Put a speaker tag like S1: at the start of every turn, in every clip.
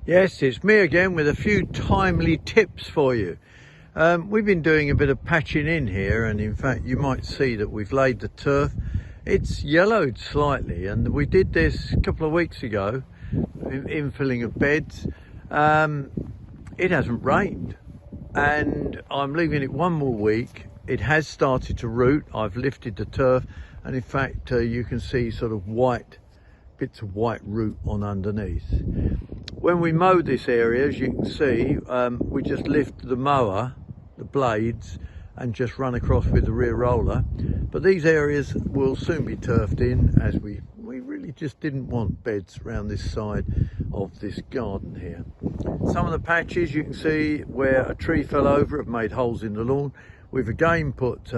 S1: Yes, it's me again with a few timely tips for you. We've been doing a bit of patching in here, and in fact you might see that we've laid the turf. It's yellowed slightly, and we did this a couple of weeks ago, infilling of beds. It hasn't rained, and I'm leaving it one more week. It has started to root. I've lifted the turf, and in fact you can see sort of bits of white root on underneath. When we mow this area, as you can see, we just lift the mower, the blades, and just run across with the rear roller. But these areas will soon be turfed in, as we really just didn't want beds around this side of this garden here. Some of the patches you can see where a tree fell over have made holes in the lawn. We've again put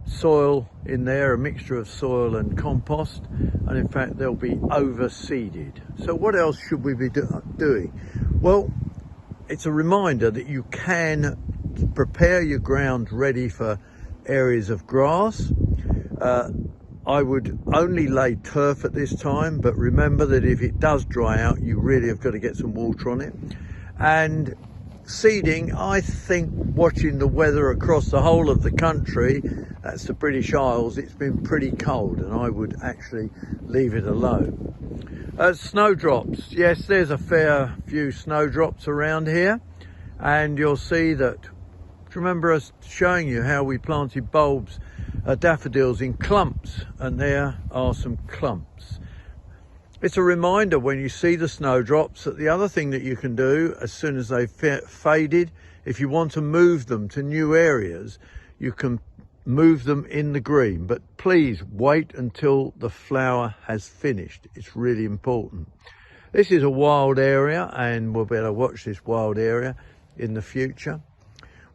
S1: soil in there, a mixture of soil and compost, and in fact they'll be overseeded. So what else should we be doing? Well, it's a reminder that you can prepare your ground ready for areas of grass. I would only lay turf at this time, but remember that if it does dry out, you really have got to get some water on it. And seeding, I think, watching the weather across the whole of the country, that's the British Isles, it's been pretty cold, and I would actually leave it alone. Snowdrops, yes, there's a fair few snowdrops around here, and you'll see that, do you remember us showing you how we planted bulbs, daffodils in clumps, and there are some clumps. It's a reminder when you see the snowdrops that the other thing that you can do as soon as they've faded, if you want to move them to new areas, you can move them in the green. But please wait until the flower has finished. It's really important. This is a wild area, and we'll be able to watch this wild area in the future.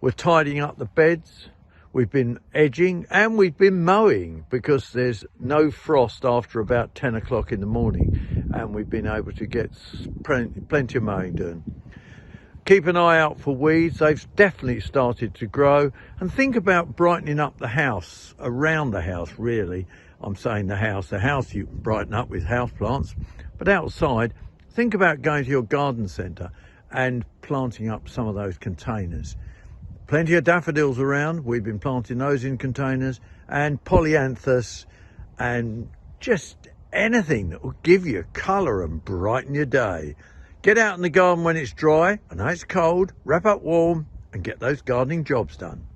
S1: We're tidying up the beds. We've been edging and we've been mowing because there's no frost after about 10 o'clock in the morning, and we've been able to get plenty of mowing done. Keep an eye out for weeds. They've definitely started to grow, and think about brightening up the house, around the house really. I'm saying the house you can brighten up with house plants, but outside, think about going to your garden centre and planting up some of those containers. Plenty of daffodils around. We've been planting those in containers, and polyanthus, and just anything that will give you colour and brighten your day. Get out in the garden when it's dry. I know it's cold, wrap up warm and get those gardening jobs done.